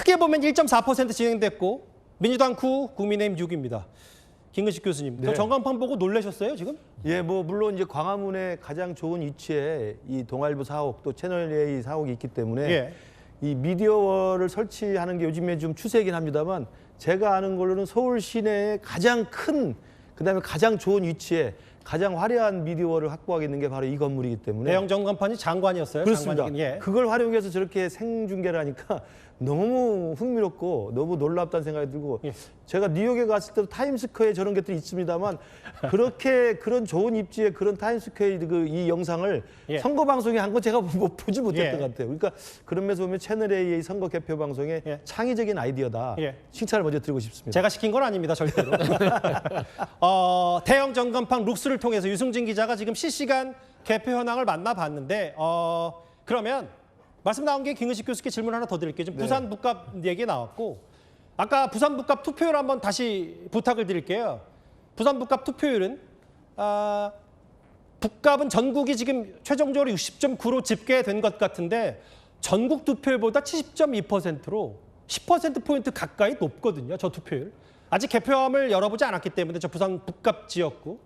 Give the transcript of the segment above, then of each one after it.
크게 보면 1.4% 진행됐고 민주당 9, 국민의힘 6입니다. 김근식 교수님, 저 전광판 보고 놀라셨어요 지금? 예, 뭐 물론 이제 광화문에 가장 좋은 위치에 이 동아일보 사옥 또 채널A 사옥이 있기 때문에 이 미디어월을 설치하는 게 요즘에 좀 추세이긴 합니다만 제가 아는 걸로는 서울 시내에 가장 큰 그다음에 가장 좋은 위치에 가장 화려한 미디어월을 확보하고 있는 게 바로 이 건물이기 때문에 대형 전광판이 장관이었어요. 그렇습니다. 장관이긴, 그걸 활용해서 저렇게 생중계를 하니까 너무 흥미롭고 너무 놀랍다는 생각이 들고 제가 뉴욕에 갔을 때도 타임스퀘어에 저런 것들이 있습니다만 그렇게 그런 좋은 입지에 그런 타임스퀘어의 이 영상을 선거 방송에 한 건 제가 보지 못했던 것 같아요. 그러니까 그런 면에서 보면 채널A의 선거 개표 방송의 창의적인 아이디어다. 칭찬을 먼저 드리고 싶습니다. 제가 시킨 건 아닙니다, 절대로. 대형 전광판 룩스를 통해서 유승진 기자가 지금 실시간 개표 현황을 만나봤는데 그러면 말씀 나온 게 김근식 교수께 질문 하나 더 드릴게요. 지금 부산 북갑 얘기 나왔고 아까 부산 북갑 투표율 한번 다시 부탁을 드릴게요. 부산 북갑 투표율은 북갑은 전국이 지금 최종적으로 60.9로 집계된 것 같은데 전국 투표율보다 70.2%로 10%포인트 가까이 높거든요. 저 투표율. 아직 개표함을 열어보지 않았기 때문에 저 부산 북갑 지역구.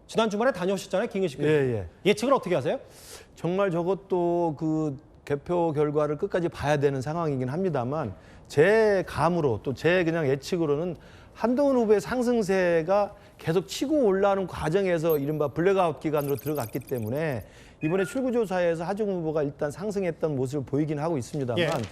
지난 주말에 다녀오셨잖아요. 김근식 교수. 예측을 어떻게 하세요? 정말 저것도 그 개표 결과를 끝까지 봐야 되는 상황이긴 합니다만 제 감으로 또 제 그냥 예측으로는 한동훈 후보의 상승세가 계속 치고 올라오는 과정에서 이른바 블랙아웃 기간으로 들어갔기 때문에 이번에 출구조사에서 하정우 후보가 일단 상승했던 모습을 보이긴 하고 있습니다만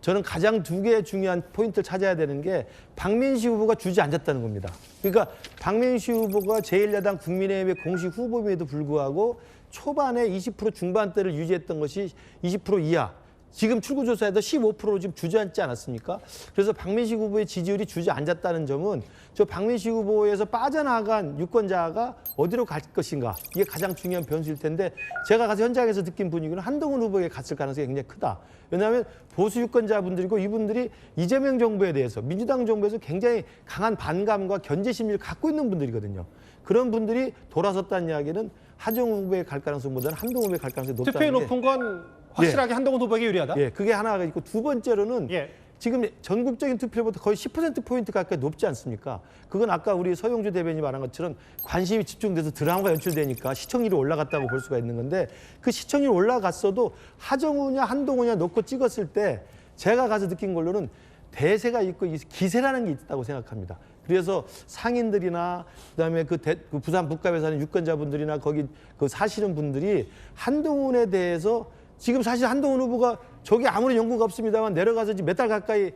저는 가장 두 개의 중요한 포인트를 찾아야 되는 게 박민시 후보가 주지 않았다는 겁니다. 그러니까 박민시 후보가 제1야당 국민의힘의 공식 후보임에도 불구하고 초반에 20% 중반대를 유지했던 것이 20% 이하. 지금 출구조사에도 15%로 지금 주저앉지 않았습니까? 그래서 박민식 후보의 지지율이 주저앉았다는 점은 저 박민식 후보에서 빠져나간 유권자가 어디로 갈 것인가. 이게 가장 중요한 변수일 텐데 제가 가서 현장에서 느낀 분위기는 한동훈 후보에게 갔을 가능성이 굉장히 크다. 왜냐하면 보수 유권자분들이고 이분들이 이재명 정부에 대해서 민주당 정부에서 굉장히 강한 반감과 견제 심리를 갖고 있는 분들이거든요. 그런 분들이 돌아섰다는 이야기는 하정우 후보에 갈 가능성보다는 한동훈 후보에 갈 가능성이 높다는 투표율 높은 건 확실하게 한동훈 후보에게 유리하다? 그게 하나가 있고 두 번째로는 지금 전국적인 투표율보다 거의 10%포인트 가까이 높지 않습니까? 그건 아까 우리 서영주 대변인이 말한 것처럼 관심이 집중돼서 드라마가 연출되니까 시청률이 올라갔다고 볼 수가 있는 건데 그 시청률이 올라갔어도 하정우냐 한동훈이냐 놓고 찍었을 때 제가 가서 느낀 걸로는 대세가 있고 기세라는 게 있다고 생각합니다. 그래서 상인들이나 그다음에 그 부산 북갑에 사는 유권자분들이나 거기 그 사시는 분들이 한동훈에 대해서 지금 사실 한동훈 후보가 저기 아무런 연구가 없습니다만 내려가서 몇 달 가까이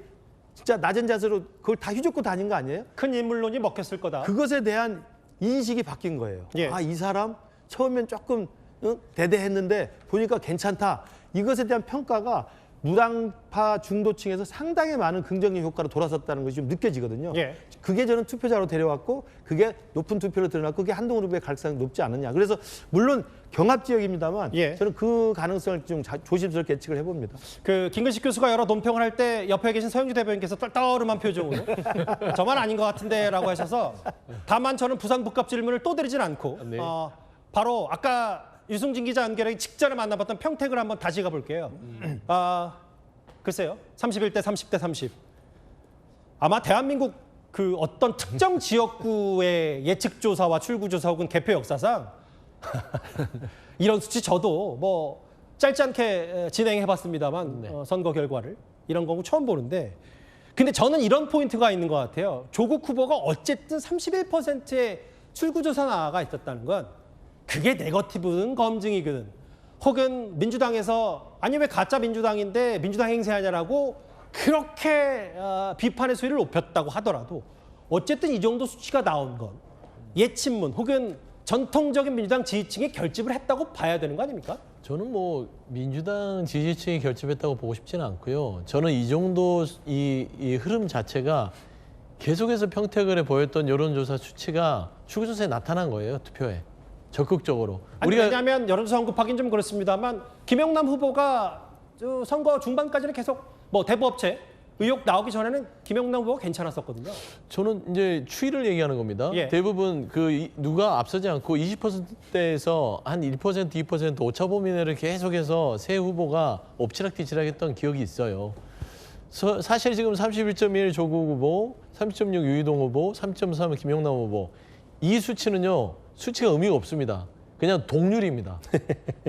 진짜 낮은 자세로 그걸 다 휘젓고 다닌 거 아니에요? 큰 인물론이 먹혔을 거다. 그것에 대한 인식이 바뀐 거예요. 아, 이 사람 처음엔 조금 대대했는데 보니까 괜찮다. 이것에 대한 평가가 무당파 중도층에서 상당히 많은 긍정적 효과로 돌아섰다는 것이 좀 느껴지거든요. 그게 저는 투표자로 데려왔고 그게 높은 투표로 드러났고 그게 한동훈 후보의 가능성이 높지 않느냐. 그래서 물론 경합 지역입니다만 저는 그 가능성을 좀 조심스럽게 예측을 해봅니다. 그 김근식 교수가 여러 논평을 할 때 옆에 계신 서영주 대변인께서 떨떠름한 표정으로 저만 아닌 것 같은데라고 하셔서 다만 저는 부산 북갑 질문을 또 드리진 않고 바로 아까 유승진 기자 연결하기 직전에 만나봤던 평택을 한번 다시 가볼게요. 글쎄요. 31대 30대 30. 아마 대한민국 그 어떤 특정 지역구의 예측조사와 출구조사 혹은 개표 역사상 이런 수치 저도 뭐 짧지 않게 진행해봤습니다만 선거 결과를 이런 거 처음 보는데 근데 저는 이런 포인트가 있는 것 같아요. 조국 후보가 어쨌든 31%의 출구조사 나가 있었다는 건 그게 네거티브든 검증이든 혹은 민주당에서 아니 왜 가짜 민주당인데 민주당 행세하냐라고 그렇게 비판의 수위를 높였다고 하더라도 어쨌든 이 정도 수치가 나온 건 예친문 혹은 전통적인 민주당 지지층이 결집을 했다고 봐야 되는 거 아닙니까? 저는 뭐 민주당 지지층이 결집했다고 보고 싶지는 않고요. 저는 이 정도 이 흐름 자체가 계속해서 평택을에 보였던 여론조사 수치가 출구조사에 나타난 거예요. 투표에. 적극적으로. 아니, 왜냐하면 여론조사 언급하기는 좀 그렇습니다만 김영남 후보가 선거 중반까지는 계속 뭐 대부업체 의혹 나오기 전에는 김영남 후보가 괜찮았었거든요. 저는 이제 추이를 얘기하는 겁니다. 대부분 누가 앞서지 않고 20%대에서 한 1%, 2% 오차 범위 내를 계속해서 새 후보가 엎치락뒤치락했던 기억이 있어요. 사실 지금 31.1 조국 후보, 30.6 유이동 후보, 3.3 김용남 후보 이 수치는요. 수치가 의미가 없습니다. 그냥 동률입니다.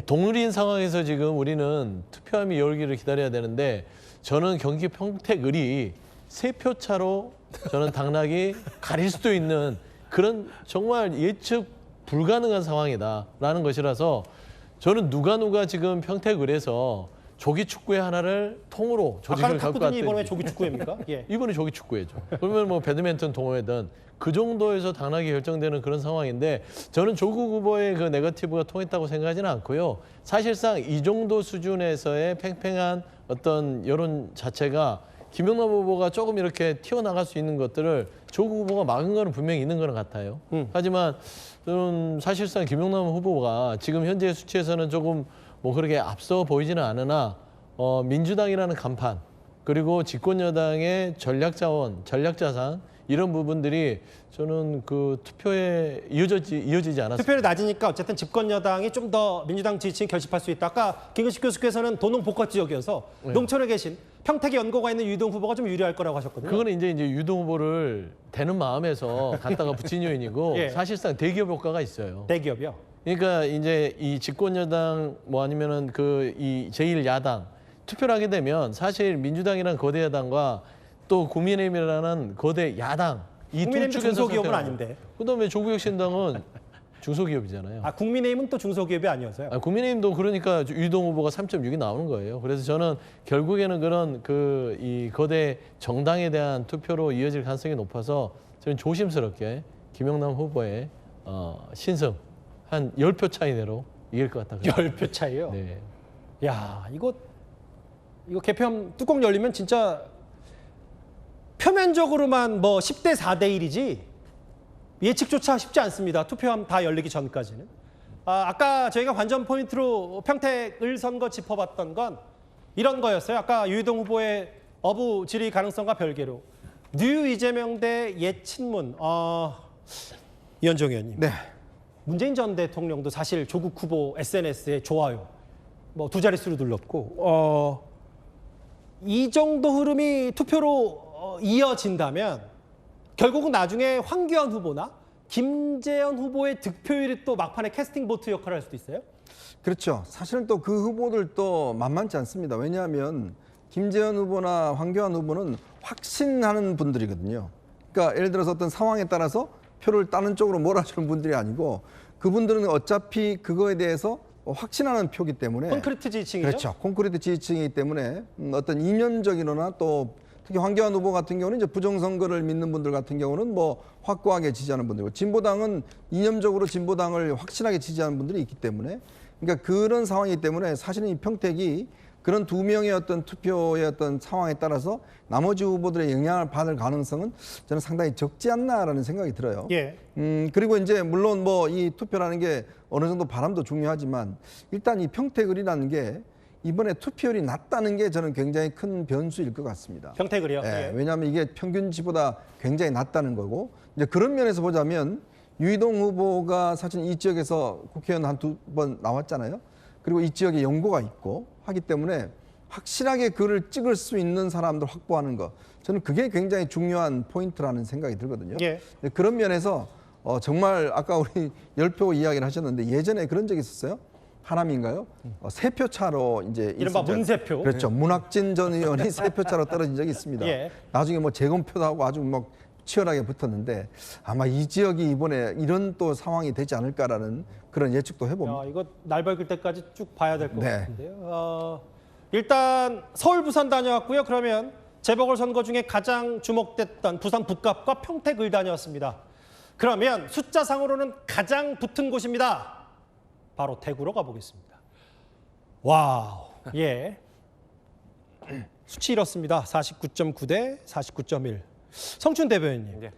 동률인 상황에서 지금 우리는 투표함이 열기를 기다려야 되는데 저는 경기 평택을이 3표 차로 저는 당락이 가릴 수도 있는 그런 정말 예측 불가능한 상황이다라는 것이라서 저는 누가 지금 평택을에서 조기 축구회 하나를 통으로 아까는 조직을 갖고 탁구든지 이번에 왔더니 조기 축구입니까? 예. 이번에 조기 축구회죠. 그러면 뭐 배드민턴 동호회든 그 정도에서 당락이 결정되는 그런 상황인데 저는 조국 후보의 그 네거티브가 통했다고 생각하지는 않고요. 사실상 이 정도 수준에서의 팽팽한 어떤 여론 자체가 김용남 후보가 조금 이렇게 튀어나갈 수 있는 것들을 조국 후보가 막은 거는 분명히 있는 거는 같아요. 하지만 저는 사실상 김용남 후보가 지금 현재 수치에서는 조금 뭐 그렇게 앞서 보이지는 않으나 민주당이라는 간판 그리고 집권 여당의 전략 자원, 전략 자산 이런 부분들이 저는 그 투표에 이어지지 않았습니다. 투표율이 낮으니까 어쨌든 집권 여당이 좀 더 민주당 지지층 결집할 수 있다. 아까 김근식 교수께서는 도농 복합 지역이어서 농촌에 계신 평택에 연고가 있는 유동 후보가 좀 유리할 거라고 하셨거든요. 그거는 이제 유동 후보를 되는 마음에서 갖다가 붙인 요인이고 예. 사실상 대기업 효과가 있어요. 대기업이요. 그러니까 이제 이 집권 여당 뭐 아니면은 그 이 제1야당 투표를 하게 되면 사실 민주당이란 거대 야당과 또 국민의힘이라는 거대 야당 이 두 국민의힘도 축에서 중소기업은 선택하고. 아닌데. 그다음에 조국혁신당은 중소기업이잖아요. 아, 국민의힘은 또 중소기업이 아니어서요. 국민의힘도 그러니까 유동 후보가 3.6이 나오는 거예요. 그래서 저는 결국에는 그런 그 이 거대 정당에 대한 투표로 이어질 가능성이 높아서 저는 조심스럽게 김용남 후보의 신승 한 10표 차이 내로 이길 것 같다. 10표 차이요. 네. 야, 이거 개표함 뚜껑 열리면 진짜 표면적으로만 뭐 10대 4대 1이지 예측조차 쉽지 않습니다. 투표함 다 열리기 전까지는. 아까 저희가 관전 포인트로 평택을 선거 짚어봤던 건 이런 거였어요. 아까 유희동 후보의 어부 질의 가능성과 별개로 뉴 이재명 대 예친문. 이현정 의원님. 네. 문재인 전 대통령도 사실 조국 후보 SNS에 좋아요. 뭐 두 자릿수로 눌렀고 이 정도 흐름이 투표로 이어진다면 결국은 나중에 황교안 후보나 김재현 후보의 득표율이 또 막판에 캐스팅 보트 역할을 할 수도 있어요? 그렇죠. 사실은 또 그 후보들도 만만치 않습니다. 왜냐하면 김재현 후보나 황교안 후보는 확신하는 분들이거든요. 그러니까 예를 들어서 어떤 상황에 따라서 표를 다른 쪽으로 몰아주는 분들이 아니고 그분들은 어차피 그거에 대해서 확신하는 표기 때문에 콘크리트 지지층이죠? 그렇죠. 콘크리트 지지층이기 때문에 어떤 이념적이거나 또 특히 황교안 후보 같은 경우는 이제 부정선거를 믿는 분들 같은 경우는 뭐 확고하게 지지하는 분들이고 진보당은 이념적으로 진보당을 확실하게 지지하는 분들이 있기 때문에 그러니까 그런 상황이기 때문에 사실은 이 평택이 그런 두 명의 어떤 투표의 어떤 상황에 따라서 나머지 후보들의 영향을 받을 가능성은 저는 상당히 적지 않나라는 생각이 들어요. 예. 그리고 이제 물론 뭐 이 투표라는 게 어느 정도 바람도 중요하지만 일단 이 평택을이라는 게 이번에 투표율이 낮다는 게 저는 굉장히 큰 변수일 것 같습니다. 평택을요? 예, 예. 왜냐하면 이게 평균치보다 굉장히 낮다는 거고 이제 그런 면에서 보자면 유이동 후보가 사실 이 지역에서 국회의원 한 두 번 나왔잖아요. 그리고 이 지역에 연고가 있고 하기 때문에 확실하게 그를 찍을 수 있는 사람들 확보하는 거 저는 그게 굉장히 중요한 포인트라는 생각이 들거든요. 예. 그런 면에서 정말 아까 우리 10표 이야기를 하셨는데 예전에 그런 적이 있었어요. 하남인가요? 3표 차로 이제 이른바 있었죠. 문세표. 그렇죠. 문학진 전 의원이 3표 차로 떨어진 적이 있습니다. 예. 나중에 뭐 재검표도 하고 아주 막 치열하게 붙었는데 아마 이 지역이 이번에 이런 또 상황이 되지 않을까라는 그런 예측도 해봅니다. 이거 날 밝을 때까지 쭉 봐야 될 것 네. 같은데요. 일단 서울, 부산 다녀왔고요. 그러면 재보궐선거 중에 가장 주목됐던 부산 북갑과 평택을 다녀왔습니다. 그러면 숫자상으로는 가장 붙은 곳입니다. 바로 대구로 가보겠습니다. 와우. 예. 수치 이렇습니다. 49.9 대 49.1. 성춘 대변인님. 네.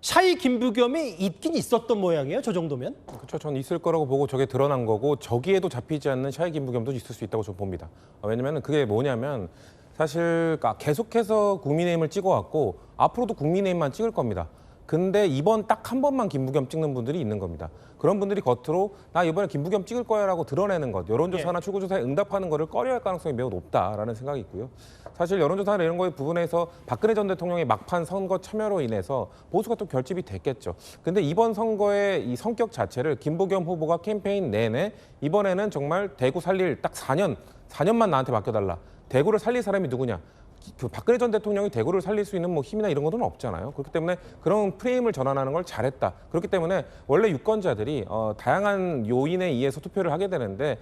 샤이 김부겸이 있긴 있었던 모양이에요. 저 정도면. 그렇죠. 전 있을 거라고 보고 저게 드러난 거고 저기에도 잡히지 않는 샤이 김부겸도 있을 수 있다고 저는 봅니다. 왜냐하면 그게 뭐냐면 사실 계속해서 국민의힘을 찍어왔고 앞으로도 국민의힘만 찍을 겁니다. 근데 이번 딱 한 번만 김부겸 찍는 분들이 있는 겁니다. 그런 분들이 겉으로 나 이번에 김부겸 찍을 거야라고 드러내는 것, 여론조사나 출구조사에 응답하는 거를 꺼려할 가능성이 매우 높다라는 생각이 있고요. 사실 여론조사나 이런 거에 부분에서 박근혜 전 대통령의 막판 선거 참여로 인해서 보수가 또 결집이 됐겠죠. 근데 이번 선거의 이 성격 자체를 김부겸 후보가 캠페인 내내 이번에는 정말 대구 살릴 딱 4년만 나한테 맡겨달라. 대구를 살릴 사람이 누구냐? 그 박근혜 전 대통령이 대구를 살릴 수 있는 뭐 힘이나 이런 것은 없잖아요. 그렇기 때문에 그런 프레임을 전환하는 걸 잘했다. 그렇기 때문에 원래 유권자들이 다양한 요인에 의해서 투표를 하게 되는데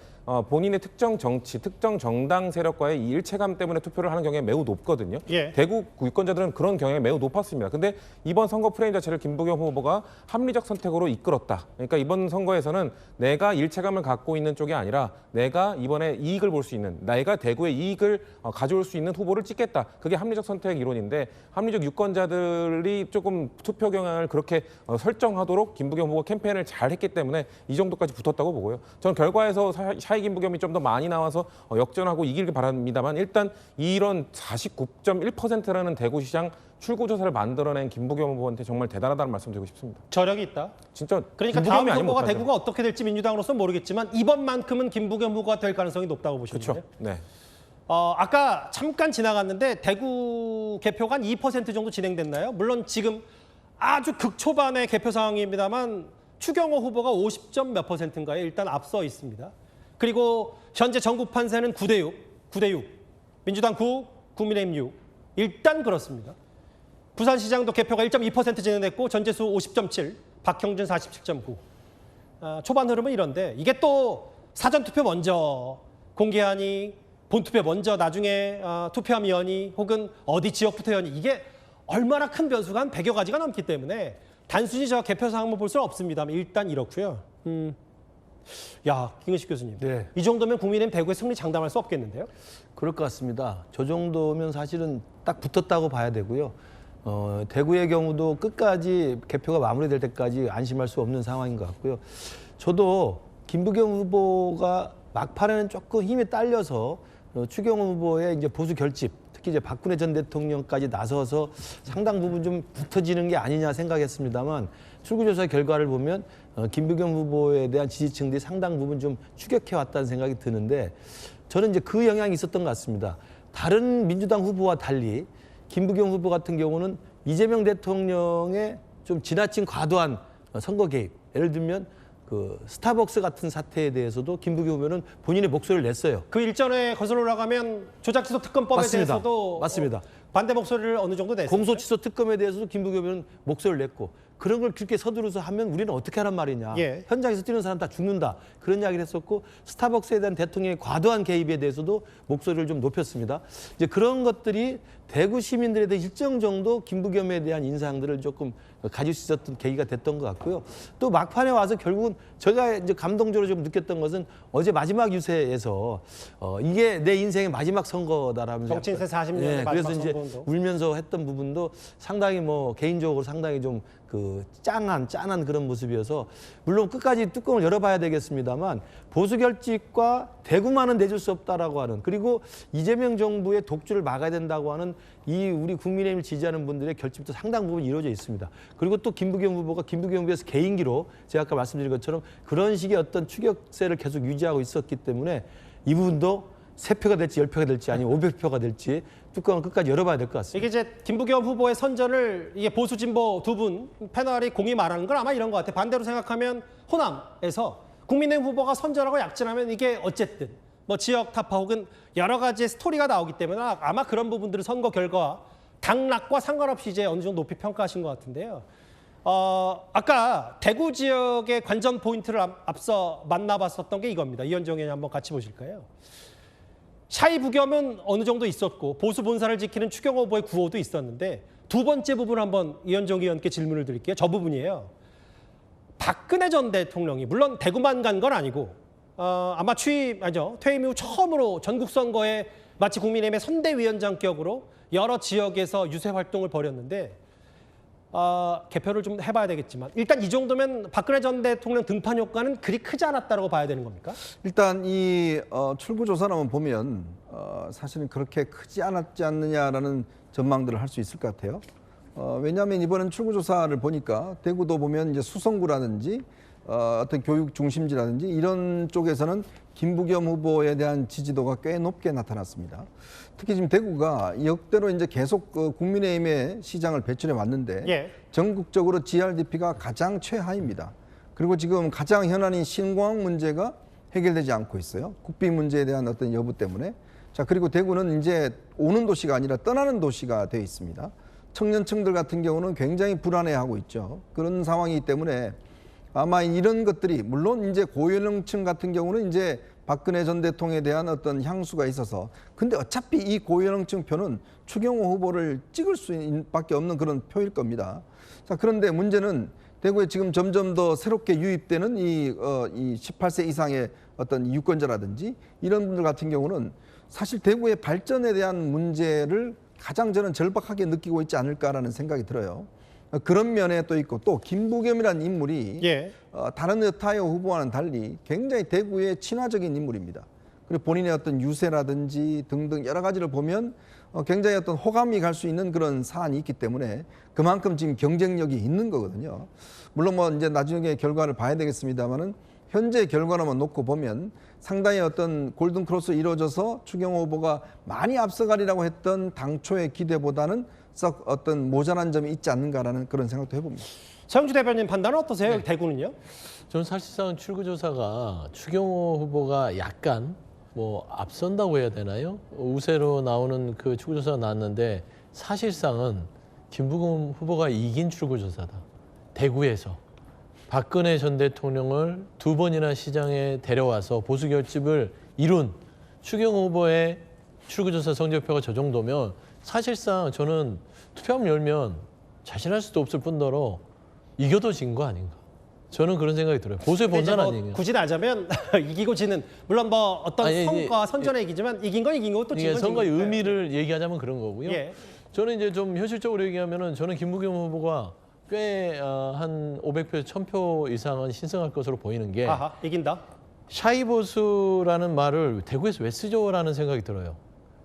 본인의 특정 정치, 특정 정당 세력과의 이 일체감 때문에 투표를 하는 경향이 매우 높거든요. 예. 대구 유권자들은 그런 경향이 매우 높았습니다. 근데 이번 선거 프레임 자체를 김부겸 후보가 합리적 선택으로 이끌었다. 그러니까 이번 선거에서는 내가 일체감을 갖고 있는 쪽이 아니라 내가 이번에 이익을 볼 수 있는, 내가 대구의 이익을 가져올 수 있는 후보를 찍겠다. 그게 합리적 선택 이론인데 합리적 유권자들이 조금 투표 경향을 그렇게 설정하도록 김부겸 후보가 캠페인을 잘했기 때문에 이 정도까지 붙었다고 보고요. 저는 결과에서 샤이 김부겸이 좀 더 많이 나와서 역전하고 이기길 바랍니다만 일단 이런 49.1%라는 대구시장 출구조사를 만들어낸 김부겸 후보한테 정말 대단하다는 말씀드리고 싶습니다. 저력이 있다. 진짜 그러니까 김부겸이 다음 아니면 선거가 못하죠. 대구가 어떻게 될지 민주당으로서는 모르겠지만 이번만큼은 김부겸 후보가 될 가능성이 높다고 보시는데요. 그렇죠. 네. 아까 잠깐 지나갔는데 대구 개표가 한 2% 정도 진행됐나요? 물론 지금 아주 극초반의 개표 상황입니다만 추경호 후보가 50점 몇 %인가에 일단 앞서 있습니다. 그리고 현재 전국 판세는 9대6. 민주당 9, 국민의힘 6. 일단 그렇습니다. 부산시장도 개표가 1.2% 진행됐고 전재수 50.7, 박형준 47.9. 초반 흐름은 이런데 이게 또 사전투표 먼저 공개하니 본투표 먼저 나중에 투표함 여니 혹은 어디 지역부터 여니 이게 얼마나 큰 변수가 한 100여 가지가 넘기 때문에 단순히 저 개표 상황만 볼 수는 없습니다. 일단 이렇고요. 야, 김은식 교수님. 네. 이 정도면 국민의힘 대구의 승리 장담할 수 없겠는데요? 그럴 것 같습니다. 저 정도면 사실은 딱 붙었다고 봐야 되고요. 대구의 경우도 끝까지 개표가 마무리될 때까지 안심할 수 없는 상황인 것 같고요. 저도 김부겸 후보가 막판에는 조금 힘이 딸려서 추경호 후보의 이제 보수 결집, 특히 이제 박근혜 전 대통령까지 나서서 상당 부분 좀 붙어지는 게 아니냐 생각했습니다만 출구조사 결과를 보면 김부겸 후보에 대한 지지층들이 상당 부분 좀 추격해 왔다는 생각이 드는데 저는 이제 그 영향이 있었던 것 같습니다. 다른 민주당 후보와 달리 김부겸 후보 같은 경우는 이재명 대통령의 좀 지나친 과도한 선거 개입, 예를 들면 그 스타벅스 같은 사태에 대해서도 김부겸 후보는 본인의 목소리를 냈어요. 그 일전에 거슬러 올라가면 조작지도 특검법에 맞습니다. 대해서도 맞습니다. 반대 목소리를 어느 정도 냈어요. 공소취소 특검에 대해서도 김부겸 후보는 목소리를 냈고 그런 걸 그렇게 서두르서 하면 우리는 어떻게 하란 말이냐. 예. 현장에서 뛰는 사람 다 죽는다. 그런 이야기를 했었고 스타벅스에 대한 대통령의 과도한 개입에 대해서도 목소리를 좀 높였습니다. 이제 그런 것들이 대구 시민들에 대해 일정 정도 김부겸에 대한 인상들을 조금 가질 수 있었던 계기가 됐던 것 같고요. 또 막판에 와서 결국은 제가 이제 감동적으로 좀 느꼈던 것은 어제 마지막 유세에서 이게 내 인생의 마지막 선거다라면서 정치 인생 40년의 마지막 그래서 이제 선거운동. 울면서 했던 부분도 상당히 뭐 개인적으로 상당히 좀 그 짠한 그런 모습이어서 물론 끝까지 뚜껑을 열어봐야 되겠습니다만 보수 결집과 대구만은 내줄 수 없다라고 하는 그리고 이재명 정부의 독주를 막아야 된다고 하는 이 우리 국민의힘을 지지하는 분들의 결집도 상당 부분 이루어져 있습니다. 그리고 또 김부겸 후보가 김부겸 후보에서 개인기로 제가 아까 말씀드린 것처럼 그런 식의 어떤 추격세를 계속 유지하고 있었기 때문에 이 부분도 3표가 될지 10표가 될지 아니면 500표가 될지 뚜껑을 끝까지 열어봐야 될 것 같습니다. 이게 이제 김부겸 후보의 선전을 이게 보수 진보 두 분 패널이 공이 말하는 건 아마 이런 것 같아요. 반대로 생각하면 호남에서 국민의힘 후보가 선전하고 약진하면 이게 어쨌든 뭐 지역 타파 혹은 여러 가지의 스토리가 나오기 때문에 아마 그런 부분들을 선거 결과 당락과 상관없이 이제 어느 정도 높이 평가하신 것 같은데요. 아까 대구 지역의 관전 포인트를 앞서 만나봤었던 게 이겁니다. 이현정 의원님 한번 같이 보실까요? 샤이 부겸은 어느 정도 있었고 보수 본사를 지키는 추경호 후보의 구호도 있었는데 두 번째 부분 한번 이현정 의원께 질문을 드릴게요. 저 부분이에요. 박근혜 전 대통령이 물론 대구만 간 건 아니고 아마 퇴임 이후 처음으로 전국 선거에 마치 국민의힘의 선대위원장 격으로 여러 지역에서 유세 활동을 벌였는데 개표를 좀 해봐야 되겠지만 일단 이 정도면 박근혜 전 대통령 등판 효과는 그리 크지 않았다고 봐야 되는 겁니까? 일단 이 출구조사를 보면 사실은 그렇게 크지 않았지 않느냐라는 전망들을 할 수 있을 것 같아요. 왜냐하면 이번엔 출구조사를 보니까 대구도 보면 이제 수성구라든지 어떤 교육 중심지라든지 이런 쪽에서는 김부겸 후보에 대한 지지도가 꽤 높게 나타났습니다. 특히 지금 대구가 역대로 이제 계속 국민의힘의 시장을 배출해 왔는데 예. 전국적으로 GRDP가 가장 최하입니다. 그리고 지금 가장 현안인 신공항 문제가 해결되지 않고 있어요. 국비 문제에 대한 어떤 여부 때문에. 자, 그리고 대구는 이제 오는 도시가 아니라 떠나는 도시가 되어 있습니다. 청년층들 같은 경우는 굉장히 불안해하고 있죠. 그런 상황이기 때문에 아마 이런 것들이 물론 이제 고연령층 같은 경우는 이제 박근혜 전 대통령에 대한 어떤 향수가 있어서 근데 어차피 이 고연령층 표는 추경호 후보를 찍을 수밖에 없는 그런 표일 겁니다. 자, 그런데 문제는 대구에 지금 점점 더 새롭게 유입되는 이 18세 이상의 어떤 유권자라든지 이런 분들 같은 경우는 사실 대구의 발전에 대한 문제를 가장 저는 절박하게 느끼고 있지 않을까라는 생각이 들어요. 그런 면에 또 있고 또 김부겸이라는 인물이 예. 다른 여타의 후보와는 달리 굉장히 대구의 친화적인 인물입니다. 그리고 본인의 어떤 유세라든지 등등 여러 가지를 보면 굉장히 어떤 호감이 갈 수 있는 그런 사안이 있기 때문에 그만큼 지금 경쟁력이 있는 거거든요. 물론 뭐 이제 나중에 결과를 봐야 되겠습니다만은 현재 결과로만 놓고 보면 상당히 어떤 골든 크로스 이루어져서 추경호 후보가 많이 앞서가리라고 했던 당초의 기대보다는 썩 어떤 모자란 점이 있지 않는가라는 그런 생각도 해봅니다. 정주 대변인 판단은 어떠세요? 대구는요? 저는 사실상 출구조사가 추경호 후보가 약간 뭐 앞선다고 해야 되나요? 우세로 나오는 그 출구조사가 나왔는데 사실상은 김부겸 후보가 이긴 출구조사다. 대구에서 박근혜 전 대통령을 2번이나 시장에 데려와서 보수 결집을 이룬 추경호 후보의 출구조사 성적표가 저 정도면 사실상 저는 투표함 열면 자신할 수도 없을 뿐더러 이겨도 진 거 아닌가. 저는 그런 생각이 들어요. 보수의 본산 아니에요. 굳이 나자면 이기고 지는 물론 뭐 어떤 성과 선전의 얘기지만 이긴 건 이긴 거고 또 진 건 진 선거의 거니까. 의미를 얘기하자면 그런 거고요. 예. 저는 이제 좀 현실적으로 얘기하면은 저는 김부겸 후보가 꽤 한 500표, 1000표 이상은 신승할 것으로 보이는 게 아하, 이긴다. 샤이 보수라는 말을 대구에서 왜 쓰죠라는 생각이 들어요.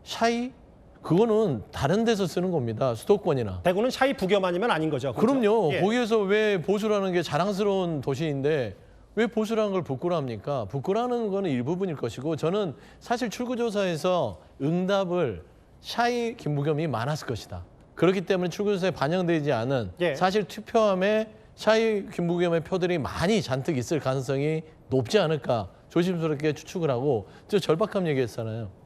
샤이? 그거는 다른 데서 쓰는 겁니다. 수도권이나. 대구는 샤이 부겸 아니면 아닌 거죠. 그렇죠? 그럼요. 예. 거기에서 왜 보수라는 게 자랑스러운 도시인데 왜 보수라는 걸 부끄러워합니까? 부끄러워하는 거는 일부분일 것이고 저는 사실 출구조사에서 응답을 샤이 김부겸이 많았을 것이다. 그렇기 때문에 출구조사에 반영되지 않은 예. 사실 투표함에 샤이 김부겸의 표들이 많이 잔뜩 있을 가능성이 높지 않을까 조심스럽게 추측을 하고 저 절박함 얘기했잖아요.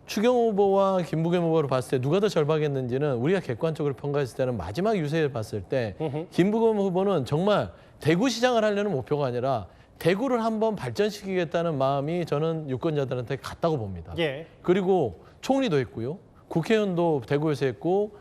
추경호 후보와 김부겸 후보를 봤을 때 누가 더 절박했는지는 우리가 객관적으로 평가했을 때는 마지막 유세를 봤을 때 김부겸 후보는 정말 대구시장을 하려는 목표가 아니라 대구를 한번 발전시키겠다는 마음이 저는 유권자들한테 갔다고 봅니다. 예. 그리고 총리도 했고요. 국회의원도 대구에서 했고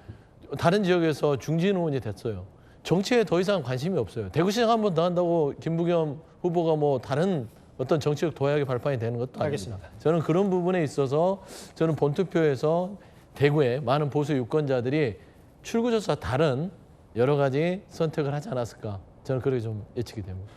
다른 지역에서 중진 의원이 됐어요. 정치에 더 이상 관심이 없어요. 대구시장 한 번 더 한다고 김부겸 후보가 뭐 다른 어떤 정치적 도약의 발판이 되는 것도 알겠습니다. 아닙니다. 저는 그런 부분에 있어서 저는 본투표에서 대구의 많은 보수 유권자들이 출구조사 다른 여러 가지 선택을 하지 않았을까. 저는 그렇게 좀 예측이 됩니다.